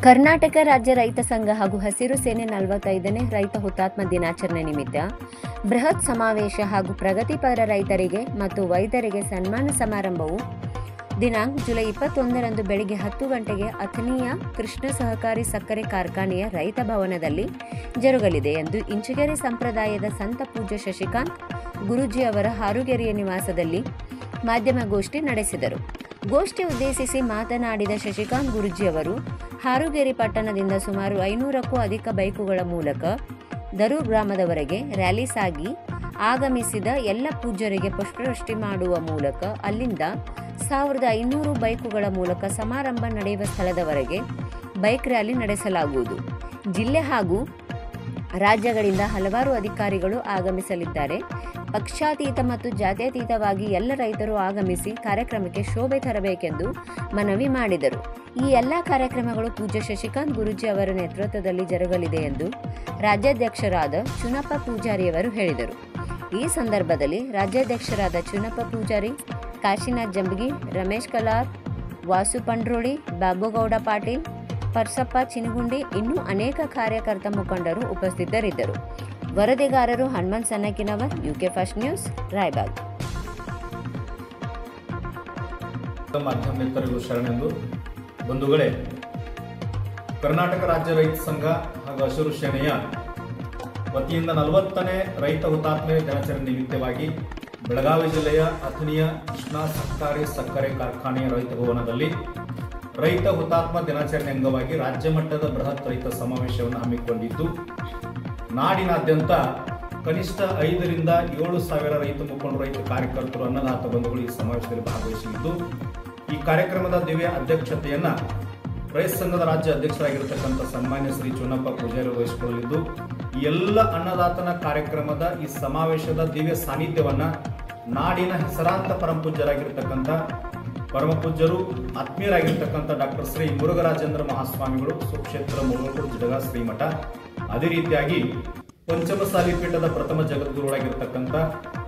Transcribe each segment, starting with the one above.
ಕರ್ನಾಟಕ ರಾಜ್ಯ ರೈತ ಸಂಘ ಹಾಗೂ ಹಸಿರು ಸೇನೆ 45ನೇ ರೈತ ಹುತಾತ್ಮ ದಿನಾಚರಣೆ ನಿಮಿತ್ತ ಬೃಹತ್ ಸಮಾವೇಶ ಹಾಗೂ ಪ್ರಗತಿಪರ ರೈತರಿಗೆ ಮತ್ತು ವೈದ್ಯರಿಗೆ ಸನ್ಮಾನ ಸಮಾರಂಭವು ದಿನಾಂಕ ಜುಲೈ 21ರಂದು ಬೆಳಗ್ಗೆ 10 ಗಂಟೆಗೆ ಅಥಣಿಯ ಕೃಷ್ಣ ಸಹಕಾರಿ ಸಕ್ಕರೆ ಕಾರ್ಖಾನೆಯ ರೈತ ಭವನದಲ್ಲಿ ಜರುಗಲಿದೆ ಎಂದು ಇಂಚಗೆರೆ ಸಂಪ್ರದಾಯದ ಸಂತ ಪೂಜ್ಯ ಶಶಿಕಾಂತ್ ಗುರೂಜಿ ಅವರ ಹಾರುಗೆರೆಯ ನಿವಾಸದಲ್ಲಿ ಮಾಧ್ಯಮಗೋಷ್ಠಿ ನಡೆಸಿದರು. ಗೋಷ್ಠಿ ಉದ್ದೇಶಿಸಿ ಮಾತನಾಡಿದ ಶಶಿಕಾಂತ್ ಗುರೂಜಿ ಅವರು, ಹಾರುಗೆರೆ ಪಟ್ಟಣದಿಂದ ಸುಮಾರು 500ಕ್ಕೂ ಅಧಿಕ ಬೈಕುಗಳ ಮೂಲಕ ದರೂರ್ ಗ್ರಾಮದವರೆಗೆ ರ್ಯಾಲಿ ಸಾಗಿ ಆಗಮಿಸಿದ ಎಲ್ಲ ಪೂಜ್ಯರಿಗೆ ಪುಷ್ಪವೃಷ್ಟಿ ಮಾಡುವ ಮೂಲಕ ಅಲ್ಲಿಂದ 1500 ಬೈಕುಗಳ ಮೂಲಕ ಸಮಾರಂಭ ನಡೆಯುವ ಸ್ಥಳದವರೆಗೆ ಬೈಕ್ ರ್ಯಾಲಿ ನಡೆಸಲಾಗುವುದು. ಜಿಲ್ಲೆ ಹಾಗೂ ರಾಜ್ಯಗಳಿಂದ ಹಲವಾರು ಅಧಿಕಾರಿಗಳು ಆಗಮಿಸಲಿದ್ದಾರೆ. ಪಕ್ಷಾತೀತ ಮತ್ತು ಜಾತ್ಯತೀತವಾಗಿ ಎಲ್ಲ ರೈತರು ಆಗಮಿಸಿ ಕಾರ್ಯಕ್ರಮಕ್ಕೆ ಶೋಭೆ ತರಬೇಕೆಂದು ಮನವಿ ಮಾಡಿದರು. ಈ ಎಲ್ಲ ಕಾರ್ಯಕ್ರಮಗಳು ಪೂಜ್ಯ ಶಶಿಕಾಂತ್ ಗುರೂಜಿ ಅವರ ನೇತೃತ್ವದಲ್ಲಿ ಜರುಗಲಿದೆ ಎಂದು ರಾಜ್ಯಾಧ್ಯಕ್ಷರಾದ ಚುನಪ್ಪ ಪೂಜಾರಿಯವರು ಹೇಳಿದರು. ಈ ಸಂದರ್ಭದಲ್ಲಿ ರಾಜ್ಯಾಧ್ಯಕ್ಷರಾದ ಚುನಪ್ಪ ಪೂಜಾರಿ, ಕಾಶಿನಾಥ್ ಜಂಬಗಿ, ರಮೇಶ್ ಕಲಾರ್, ವಾಸು ಪಂಡ್ರೋಳಿ, ಬಾಬುಗೌಡ ಪಾಟೀಲ್, ಪರ್ಸಪ್ಪ ಚಿನಗುಂಡಿ ಇನ್ನೂ ಅನೇಕ ಕಾರ್ಯಕರ್ತ ಮುಖಂಡರು ಉಪಸ್ಥಿತರಿದ್ದರು. ವರದಿಗಾರರು Hanumant Sannakinavar, UK first news, Raibag. ಮಾಧ್ಯಮ ಮಿತ್ರರಿಗೂ ಶರಣೆಂದು. ಬಂಧುಗಳೇ, ಕರ್ನಾಟಕ ರಾಜ್ಯ ರೈತ ಸಂಘ ಹಾಗೂ ಹಸಿರು ಸೇನೆಯ ವತಿಯಿಂದ 40ನೇ ರೈತ ಹುತಾತ್ಮೆ ದಿನಾಚರಣೆ ನಿಮಿತ್ತವಾಗಿ ಬೆಳಗಾವಿ ಜಿಲ್ಲೆಯ ಅಥಣಿಯ ಕೃಷ್ಣ ಸಹಕಾರಿ ಸಕ್ಕರೆ ಕಾರ್ಖಾನೆಯ ರೈತ ಭವನದಲ್ಲಿ ರೈತ ಹುತಾತ್ಮ ದಿನಾಚರಣೆ ಅಂಗವಾಗಿ ರಾಜ್ಯ ಮಟ್ಟದ ಬೃಹತ್ ರೈತ ಸಮಾವೇಶವನ್ನು ಹಮ್ಮಿಕೊಂಡಿದ್ದು, ನಾಡಿನಾದ್ಯಂತ ಕನಿಷ್ಠ 5 ರಿಂದ 7 ಸಾವಿರ ರೈತ ಮುಖಂಡರು, ರೈತ ಕಾರ್ಯಕರ್ತರು, ಅನ್ನದಾತ ಬಂಧುಗಳು ಈ ಸಮಾವೇಶದಲ್ಲಿ ಭಾಗವಹಿಸಲಿದ್ದು, ಈ ಕಾರ್ಯಕ್ರಮದ ದಿವ್ಯ ಅಧ್ಯಕ್ಷತೆಯನ್ನ ರೈತ ಸಂಘದ ರಾಜ್ಯ ಅಧ್ಯಕ್ಷರಾಗಿರತಕ್ಕಂಥ ಸನ್ಮಾನ್ಯ ಶ್ರೀ ಚುನಪ್ಪ ಪೂಜಾರಿ ವಹಿಸಿಕೊಳ್ಳಲಿದ್ದು, ಈ ಎಲ್ಲ ಅನ್ನದಾತನ ಕಾರ್ಯಕ್ರಮದ ಈ ಸಮಾವೇಶದ ದಿವ್ಯ ಸಾನ್ನಿಧ್ಯವನ್ನ ನಾಡಿನ ಹೆಸರಾಂತ ಪರಮಪೂಜ್ಯರಾಗಿರ್ತಕ್ಕಂಥ ಪರಮಪೂಜ್ಯರು, ಆತ್ಮೀಯರಾಗಿರ್ತಕ್ಕಂಥ ಡಾಕ್ಟರ್ ಶ್ರೀ ಮುರುಘರಾಜೇಂದ್ರ ಮಹಾಸ್ವಾಮಿಗಳು, ಸುಕ್ಷೇತ್ರ ಮುರುಘೂರು ಜಿಡಗ ಶ್ರೀಮಠ, ಅದೇ ರೀತಿಯಾಗಿ ಪಂಚಮಸಾಲಿ ಪೀಠದ ಪ್ರಥಮ ಜಗದ್ಗುರುಗಳಾಗಿರ್ತಕ್ಕಂಥ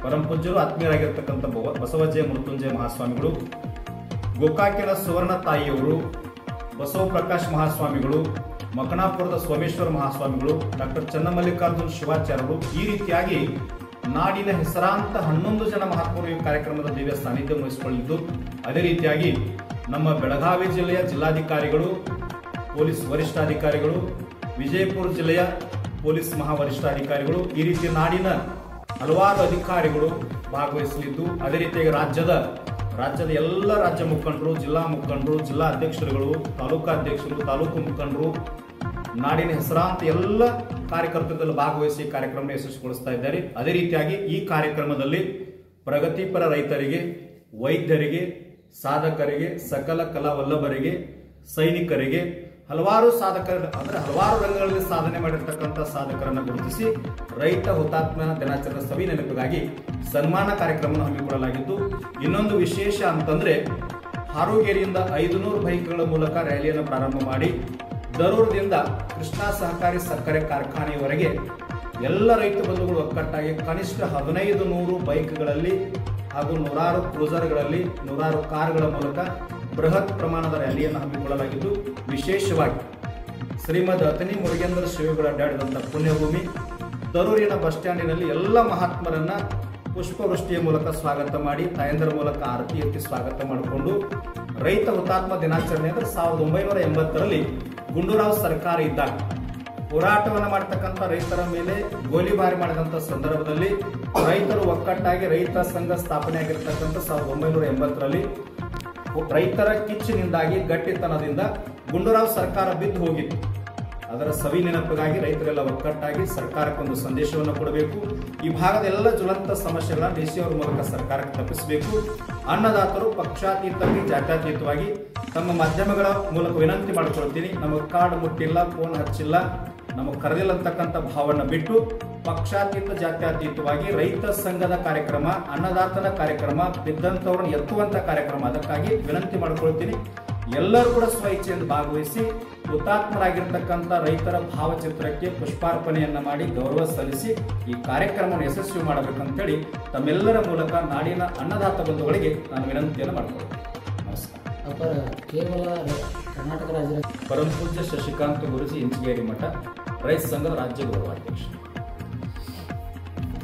ಪರಮಪೂಜ್ಯರು, ಆತ್ಮೀಯರಾಗಿರ್ತಕ್ಕಂಥ ಬಸವಜಯ ಮೃತ್ಯುಂಜಯ ಮಹಾಸ್ವಾಮಿಗಳು, ಗೋಕಾಕಿನ ಸುವರ್ಣ ತಾಯಿಯವರು, ಬಸವ ಪ್ರಕಾಶ್ ಮಹಾಸ್ವಾಮಿಗಳು, ಮಕನಾಪುರದ ಸೋಮೇಶ್ವರ ಮಹಾಸ್ವಾಮಿಗಳು, ಡಾಕ್ಟರ್ ಚನ್ನಮಲ್ಲಿಕಾರ್ಜುನ್ ಶಿವಾಚಾರ್ಯರು, ಈ ರೀತಿಯಾಗಿ ನಾಡಿನ ಹೆಸರಾಂತ 11 ಜನ ಮಹಾತ್ಮರು ಈ ಕಾರ್ಯಕ್ರಮದ ದಿವ್ಯ ಸಾನ್ನಿಧ್ಯ ವಹಿಸಿಕೊಳ್ಳಿದ್ದು, ಅದೇ ರೀತಿಯಾಗಿ ನಮ್ಮ ಬೆಳಗಾವಿ ಜಿಲ್ಲೆಯ ಜಿಲ್ಲಾಧಿಕಾರಿಗಳು, ಪೊಲೀಸ್ ವರಿಷ್ಠಾಧಿಕಾರಿಗಳು, ವಿಜಯಪುರ ಜಿಲ್ಲೆಯ ಪೊಲೀಸ್ ಮಹಾವರಿಷ್ಠಾಧಿಕಾರಿಗಳು, ಈ ರೀತಿ ನಾಡಿನ ಹಲವಾರು ಅಧಿಕಾರಿಗಳು ಭಾಗವಹಿಸಲಿದ್ದು, ಅದೇ ರೀತಿಯಾಗಿ ರಾಜ್ಯದ ಎಲ್ಲ ರಾಜ್ಯ ಮುಖಂಡರು, ಜಿಲ್ಲಾ ಮುಖಂಡರು, ಜಿಲ್ಲಾ ಅಧ್ಯಕ್ಷರುಗಳು, ತಾಲೂಕಾಧ್ಯಕ್ಷರು, ತಾಲೂಕು ಮುಖಂಡರು, ನಾಡಿನ ಹೆಸರಾಂತ ಎಲ್ಲ ಕಾರ್ಯಕರ್ತರಲ್ಲಿ ಭಾಗವಹಿಸಿ ಕಾರ್ಯಕ್ರಮ ಯಶಸ್ವಿಗೊಳಿಸ್ತಾ ಇದ್ದಾರೆ. ಅದೇ ರೀತಿಯಾಗಿ ಈ ಕಾರ್ಯಕ್ರಮದಲ್ಲಿ ಪ್ರಗತಿಪರ ರೈತರಿಗೆ, ವೈದ್ಯರಿಗೆ, ಸಾಧಕರಿಗೆ, ಸಕಲ ಕಲಾವಲ್ಲಭರಿಗೆ, ಸೈನಿಕರಿಗೆ, ಹಲವಾರು ರಂಗಗಳಲ್ಲಿ ಸಾಧನೆ ಮಾಡಿರ್ತಕ್ಕಂಥ ಸಾಧಕರನ್ನು ಗುರುತಿಸಿ ರೈತ ಹುತಾತ್ಮ ದಿನಾಚರಣೆ ಸವಿ ನೆನಪಿಗಾಗಿ ಸನ್ಮಾನ ಕಾರ್ಯಕ್ರಮವನ್ನು ಹಮ್ಮಿಕೊಳ್ಳಲಾಗಿದ್ದು, ಇನ್ನೊಂದು ವಿಶೇಷ ಅಂತಂದ್ರೆ ಹಾರುಗೆರೆಯಿಂದ 500 ಬೈಕ್ಗಳ ಮೂಲಕ ರ್ಯಾಲಿಯನ್ನು ಪ್ರಾರಂಭ ಮಾಡಿ ದರೂರದಿಂದ ಕೃಷ್ಣ ಸಹಕಾರಿ ಸಕ್ಕರೆ ಕಾರ್ಖಾನೆಯವರೆಗೆ ಎಲ್ಲ ರೈತ ಬಂಧುಗಳು ಒಕ್ಕಟ್ಟಾಗಿ ಕನಿಷ್ಠ 1500 ಬೈಕ್ಗಳಲ್ಲಿ ಹಾಗೂ 100 ಕ್ರೂಸರ್ಗಳಲ್ಲಿ 100 ಕಾರುಗಳ ಮೂಲಕ ಬೃಹತ್ ಪ್ರಮಾಣದ ರ್ಯಾಲಿಯನ್ನು ಹಮ್ಮಿಕೊಳ್ಳಲಾಗಿದ್ದು, ವಿಶೇಷವಾಗಿ ಶ್ರೀಮದ್ ಅಥಣಿ ಮುರುಗೇಂದ್ರ ಶಿವಗಳು ಅಡ್ಡಾಡಿದಂಥ ಪುಣ್ಯಭೂಮಿ ದರೂರಿನ ಬಸ್ ಸ್ಟ್ಯಾಂಡಿನಲ್ಲಿ ಎಲ್ಲ ಮಹಾತ್ಮರನ್ನ ಪುಷ್ಪವೃಷ್ಟಿಯ ಮೂಲಕ ಸ್ವಾಗತ ಮಾಡಿ, ತಾಯಂದರ ಮೂಲಕ ಆರತಿ ಎತ್ತಿ ಸ್ವಾಗತ ಮಾಡಿಕೊಂಡು ರೈತ ಹುತಾತ್ಮ ದಿನಾಚರಣೆ ಅಂದ್ರೆ 1980ರಲ್ಲಿ ಗುಂಡೂರಾವ್ ಸರ್ಕಾರ ಇದ್ದಾಗ ಹೋರಾಟವನ್ನು ಮಾಡತಕ್ಕಂಥ ರೈತರ ಮೇಲೆ ಗೋಲಿಬಾರಿ ಮಾಡಿದಂಥ ಸಂದರ್ಭದಲ್ಲಿ ರೈತರು ಒಕ್ಕಟ್ಟಾಗಿ ರೈತ ಸಂಘ ಸ್ಥಾಪನೆ ಆಗಿರ್ತಕ್ಕಂಥ 1980ರಲ್ಲಿ ರೈತರ ಕಿಚ್ಚಿನಿಂದಾಗಿ, ಗಟ್ಟಿತನದಿಂದ ಗುಂಡೂರಾವ್ ಸರ್ಕಾರ ಬಿದ್ದು ಹೋಗಿತ್ತು. ಅದರ ಸವಿ ನೆನಪಿಗಾಗಿ ರೈತರೆಲ್ಲ ಒಕ್ಕಟ್ಟಾಗಿ ಸರ್ಕಾರಕ್ಕೊಂದು ಸಂದೇಶವನ್ನು ಕೊಡಬೇಕು. ಈ ಭಾಗದ ಎಲ್ಲ ಜ್ವಲಂತ ಸಮಸ್ಯೆಗಳನ್ನ ಡಿಸಿಯವರ ಮೂಲಕ ಸರ್ಕಾರಕ್ಕೆ ತಪ್ಪಿಸಬೇಕು. ಅನ್ನದಾತರು ಪಕ್ಷಾತೀತವಾಗಿ, ಜಾತ್ಯತೀತವಾಗಿ ತಮ್ಮ ಮಾಧ್ಯಮಗಳ ಮೂಲಕ ವಿನಂತಿ ಮಾಡಿಕೊಳ್ತೀನಿ, ನಮಗೆ ಕಾರ್ಡ್ ಮುಟ್ಟಿಲ್ಲ, ಫೋನ್ ಹಚ್ಚಿಲ್ಲ, ನಮಗೆ ಕರೆದಿಲ್ಲ ಅಂತಕ್ಕಂಥ ಭಾವನ ಬಿಟ್ಟು ಪಕ್ಷಾತೀತ, ಜಾತ್ಯತೀತವಾಗಿ ರೈತ ಸಂಘದ ಕಾರ್ಯಕ್ರಮ, ಅನ್ನದಾತನ ಕಾರ್ಯಕ್ರಮ, ಬಿದ್ದಂಥವ್ರನ್ನ ಎತ್ತುವಂತ ಕಾರ್ಯಕ್ರಮ, ಅದಕ್ಕಾಗಿ ವಿನಂತಿ ಮಾಡಿಕೊಳ್ತೀನಿ. ಎಲ್ಲರೂ ಕೂಡ ಸ್ವಇಚ್ಛೆಯಿಂದ ಭಾಗವಹಿಸಿ ಹುತಾತ್ಮರಾಗಿರ್ತಕ್ಕಂಥ ರೈತರ ಭಾವಚಿತ್ರಕ್ಕೆ ಪುಷ್ಪಾರ್ಪಣೆಯನ್ನ ಮಾಡಿ ಗೌರವ ಸಲ್ಲಿಸಿ ಈ ಕಾರ್ಯಕ್ರಮವನ್ನು ಯಶಸ್ವಿ ಮಾಡಬೇಕಂತೇಳಿ ತಮ್ಮೆಲ್ಲರ ಮೂಲಕ ನಾಡಿನ ಅನ್ನದಾತ ಬಂಧುಗಳಿಗೆ ನಾನು ವಿನಂತಿಯನ್ನು ಮಾಡಿಕೊಳ್ತೀನಿ. ನಮಸ್ಕಾರ. ಕೇವಲ ಕರ್ನಾಟಕ ರಾಜ್ಯ ಪರಮಪೂಜ್ಯ ಶಶಿಕಾಂತ್ ಗುರೂಜಿ ಇಂಚಗೇರಿ ಮಠ ರೈತ ಸಂಘದ ರಾಜ್ಯ ಗೌರವಾಧ್ಯಕ್ಷ.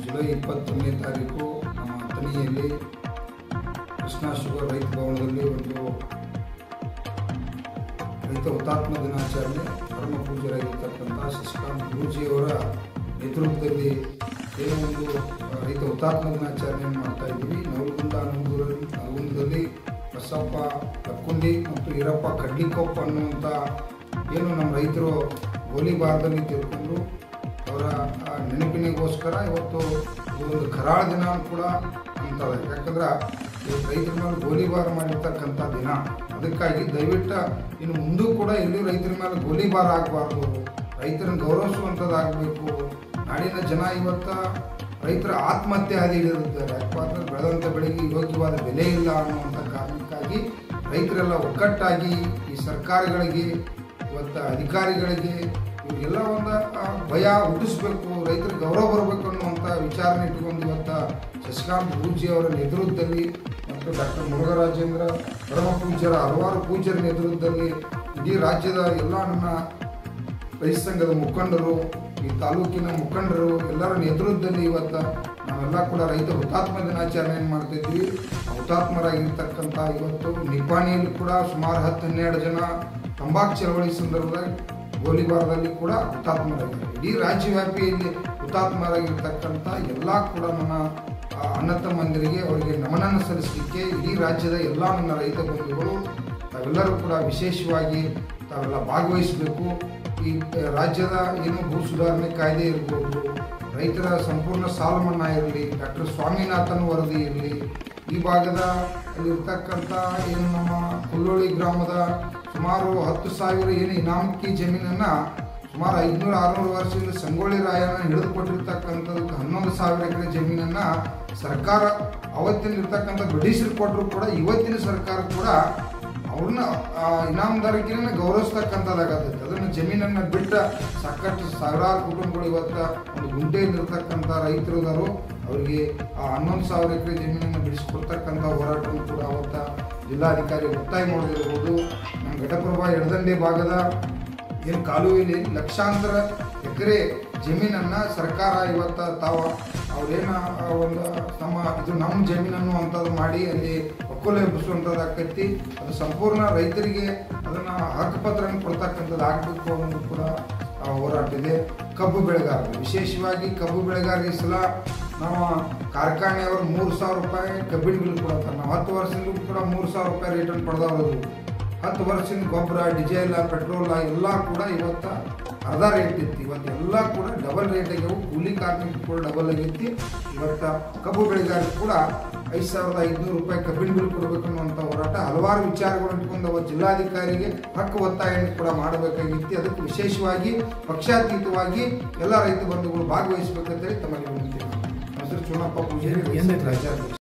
ಜುಲೈ 21ನೇ ತಾರೀಕು ನಮ್ಮ ಅಥಣಿಯಲ್ಲಿ ಕೃಷ್ಣ ಶುಗರ್ ರೈತ ಭವನದಲ್ಲಿ ಒಂದು ರೈತ ಹುತಾತ್ಮ ದಿನಾಚರಣೆ ಪರಮ ಪೂಜ್ಯರಾಗಿರ್ತಕ್ಕಂಥ ಶಶಿಕಾಂತ್ ಗುರೂಜಿಯವರ ನೇತೃತ್ವದಲ್ಲಿ ಏನೋ ಒಂದು ರೈತ ಹುತಾತ್ಮ ದಿನಾಚರಣೆಯನ್ನು ಮಾಡ್ತಾ ಇದ್ದೀವಿ. ನವಲಗುಂದದಲ್ಲಿ ಬಸಪ್ಪ ಲಕ್ಕುಂಡಿ ಮತ್ತು ಈರಪ್ಪ ಕಡ್ಲಿಕೊಪ್ಪ ಅನ್ನುವಂಥ ಏನು ನಮ್ಮ ರೈತರು ಗೋಲಿಬಾರ್ದಲ್ಲಿ ತಿಳ್ಕೊಂಡು ಅವರ ನೆನಪಿನಿಗೋಸ್ಕರ ಇವತ್ತು ಒಂದು ಕರಾಳ ದಿನ ಕೂಡ ಅಂತದೆ. ಯಾಕಂದ್ರೆ ಇವತ್ತು ರೈತರ ಮೇಲೆ ಗೋಲಿಬಾರ್ ಮಾಡಿರ್ತಕ್ಕಂಥ ದಿನ. ಅದಕ್ಕಾಗಿ ದಯವಿಟ್ಟು ಇನ್ನು ಮುಂದೂ ಕೂಡ ಎಲ್ಲೂ ರೈತರ ಮೇಲೆ ಗೋಲಿಬಾರ್ ಆಗಬಾರ್ದು, ರೈತರನ್ನು ಗೌರವಿಸುವಂಥದ್ದಾಗಬೇಕು. ನಾಡಿನ ಜನ ಇವತ್ತು ರೈತರ ಆತ್ಮಹತ್ಯೆ ಹಾದಿ ಹಿಡಿದಿದ್ದಾರೆ. ಯಾಕಂದ್ರೆ ಬೆಳೆದಂಥ ಬೆಳೆಗೆ ಯೋಗ್ಯವಾದ ಬೆಲೆ ಇಲ್ಲ ಅನ್ನುವಂಥ ಕಾರಣಕ್ಕಾಗಿ ರೈತರೆಲ್ಲ ಒಗ್ಗಟ್ಟಾಗಿ ಈ ಸರ್ಕಾರಗಳಿಗೆ ಇವತ್ತು ಅಧಿಕಾರಿಗಳಿಗೆ ಇವರಿಗೆಲ್ಲ ಒಂದು ಭಯ ಹುಟ್ಟಿಸ್ಬೇಕು, ರೈತರ ಗೌರವ ಬರಬೇಕು ಅನ್ನುವಂಥ ವಿಚಾರನೆ ಇಟ್ಟುಕೊಂಡು ಇವತ್ತು ಶಶಿಕಾಂತ್ ಗುರೂಜಿ ಅವರ ನೇತೃತ್ವದಲ್ಲಿ ಮತ್ತು ಡಾಕ್ಟರ್ ಮುರುಘರಾಜೇಂದ್ರ ಪರಮ ಪೂಜ್ಯರ ಹಲವಾರು ಪೂಜ್ಯರ ನೇತೃತ್ವದಲ್ಲಿ ಇಡೀ ರಾಜ್ಯದ ಎಲ್ಲ ನನ್ನ ರೈತ ಸಂಘದ ಮುಖಂಡರು, ಈ ತಾಲೂಕಿನ ಮುಖಂಡರು ಎಲ್ಲರ ನೇತೃತ್ವದಲ್ಲಿ ಇವತ್ತು ನಾವೆಲ್ಲ ಕೂಡ ರೈತ ಹುತಾತ್ಮ ದಿನಾಚರಣೆಯನ್ನು ಮಾಡ್ತಿದ್ವಿ. ಹುತಾತ್ಮರಾಗಿರ್ತಕ್ಕಂಥ ಇವತ್ತು ನಿಪ್ಪಾಣಿಯಲ್ಲಿ ಕೂಡ ಸುಮಾರು 10-12 ಜನ ತಂಬಾಕು ಚಳವಳಿ ಸಂದರ್ಭದಲ್ಲಿ ಗೋಲಿಬಾರದಲ್ಲಿ ಕೂಡ ಹುತಾತ್ಮರಾಗಿದ್ದಾರೆ. ಇಡೀ ರಾಜ್ಯವ್ಯಾಪಿಯಲ್ಲಿ ಹುತಾತ್ಮರಾಗಿರ್ತಕ್ಕಂಥ ಎಲ್ಲ ಕೂಡ ನನ್ನ ಅಣ್ಣ ತಮ್ಮಂದಿರಿಗೆ ಅವರಿಗೆ ನಮನನ್ನು ಸಲ್ಲಿಸಲಿಕ್ಕೆ ಇಡೀ ರಾಜ್ಯದ ಎಲ್ಲ ನನ್ನ ರೈತ ಬಂಧುಗಳು ತಾವೆಲ್ಲರೂ ಕೂಡ ವಿಶೇಷವಾಗಿ ತಾವೆಲ್ಲ ಭಾಗವಹಿಸಬೇಕು. ಈ ರಾಜ್ಯದ ಏನು ಭೂ ಸುಧಾರಣೆ ಕಾಯ್ದೆ ಇರ್ಬೋದು, ರೈತರ ಸಂಪೂರ್ಣ ಸಾಲ ಮನ್ನಾ ಇರಲಿ, ಡಾಕ್ಟರ್ ಸ್ವಾಮಿನಾಥನ್ ವರದಿ ಇರಲಿ, ಈ ಭಾಗದ ಅಲ್ಲಿರ್ತಕ್ಕಂಥ ಏನು ನಮ್ಮ ಕುಲ್ಲೋಳಿ ಗ್ರಾಮದ ಸುಮಾರು 10,000 ಏನು ಇನಾಮಕ್ಕಿ ಜಮೀನನ್ನು ಸುಮಾರು 500-600 ವರ್ಷದಿಂದ ಸಂಗೊಳ್ಳಿ ರಾಯನ ಹಿಡಿದುಕೊಟ್ಟಿರ್ತಕ್ಕಂಥದಕ್ಕೆ 11,000 ಎಕರೆ ಜಮೀನನ್ನು ಸರ್ಕಾರ ಅವತ್ತಿನ ಇರ್ತಕ್ಕಂಥ ಬ್ರಿಟಿಷರು ಕೊಟ್ಟರು ಕೂಡ ಇವತ್ತಿನ ಸರ್ಕಾರ ಕೂಡ ಅವ್ರನ್ನ ಇನಾಮದಾರಿಕೆನ ಗೌರವಿಸ್ತಕ್ಕಂಥದ್ದಾಗತ್ತೈತೆ. ಅದನ್ನು ಜಮೀನನ್ನು ಬಿಟ್ಟ ಸಾಕಷ್ಟು ಸಾವಿರಾರು ಕುಟುಂಬಗಳು ಇವತ್ತು ಒಂದು ಗುಂಟೆಯಲ್ಲಿರ್ತಕ್ಕಂಥ ರೈತರುದಾರು ಅವರಿಗೆ ಆ 11,000 ಎಕರೆ ಜಮೀನನ್ನು ಬಿಡಿಸಿಕೊಡ್ತಕ್ಕಂಥ ಹೋರಾಟವನ್ನು ಕೂಡ ಅವತ್ತ ಜಿಲ್ಲಾಧಿಕಾರಿ ಒತ್ತಾಯ ಮಾಡೋದಿರ್ಬೋದು. ನಮ್ಮ ಘಟಪ್ರಭಾ ಎಡದಂಡೆ ಭಾಗದ ಏನು ಕಾಲುವೆಯಲ್ಲಿ ಲಕ್ಷಾಂತರ ಎಕರೆ ಜಮೀನನ್ನು ಸರ್ಕಾರ ಇವತ್ತು ತಾವು ಅವ್ರೇನು ಒಂದು ನಮ್ಮ ಜಮೀನನ್ನು ಅಂಥದ್ದು ಮಾಡಿ ಅಲ್ಲಿ ಒಕ್ಕಲು ಎಬ್ಬಿಸುವಂಥದ್ದು ಆಕೈತಿ. ಅದು ಸಂಪೂರ್ಣ ರೈತರಿಗೆ ಅದನ್ನು ಹಕ್ಕುಪತ್ರವನ್ನು ಕೊಡ್ತಕ್ಕಂಥದ್ದು ಆಗಬೇಕು ಅನ್ನೋದು ಕೂಡ ಹೋರಾಟ ಇದೆ. ಕಬ್ಬು ಬೆಳೆಗಾರರು ವಿಶೇಷವಾಗಿ ಕಬ್ಬು ಬೆಳೆಗಾರರಿಗೆ ಸಲ ನಾವು ಕಾರ್ಖಾನೆಯವರು 3,000 ರೂಪಾಯಿ ಕಬ್ಬಿನ ಬಿಲ್ ಕೊಡ್ತಾರೆ. ನಾವು 10 ವರ್ಷದಿಂದ ಕೂಡ 3,000 ರೂಪಾಯಿ ರೇಟನ್ನು ಪಡೆದವರು. 10 ವರ್ಷದಿಂದ ಗೊಬ್ಬರ, ಡೀಸೆಲ್, ಪೆಟ್ರೋಲ್ ಎಲ್ಲ ಕೂಡ ಇವತ್ತು ಅರ್ಧ ರೇಟ್ ಇತ್ತು. ಇವತ್ತು ಎಲ್ಲ ಕೂಡ ಡಬಲ್ ರೇಟ್ ಆಗ್ಯಾವು. ಕೂಲಿ ಕಾರ್ಮಿಕ ಕೂಡ ಡಬಲ್ ಆಗೈತಿ. ಇವತ್ತು ಕಬ್ಬು ಬೆಳೆಗಾರರಿಗೆ ಕೂಡ 5,500 ರೂಪಾಯಿ ಕಬ್ಬಿನ ಬಿಲ್ ಕೊಡಬೇಕು ಅನ್ನುವಂಥ ಹೋರಾಟ ಹಲವಾರು ವಿಚಾರಗಳನ್ನು ಇಟ್ಕೊಂಡು ಅವತ್ತು ಜಿಲ್ಲಾಧಿಕಾರಿಗೆ ಹಕ್ಕು ಒತ್ತಾಯವನ್ನು ಕೂಡ ಮಾಡಬೇಕಾಗಿತ್ತು. ಅದಕ್ಕೆ ವಿಶೇಷವಾಗಿ ಪಕ್ಷಾತೀತವಾಗಿ ಎಲ್ಲ ರೈತ ಬಂಧುಗಳು ಭಾಗವಹಿಸಬೇಕಂತೇಳಿ ತಮ್ಮಲ್ಲಿ ವಿನಂತಿ. ಹೆಸರು ಚುನಪ್ಪ ಪೂಜಾರಿ, ರಾಜ್ಯಾಧ್ಯಕ್ಷ.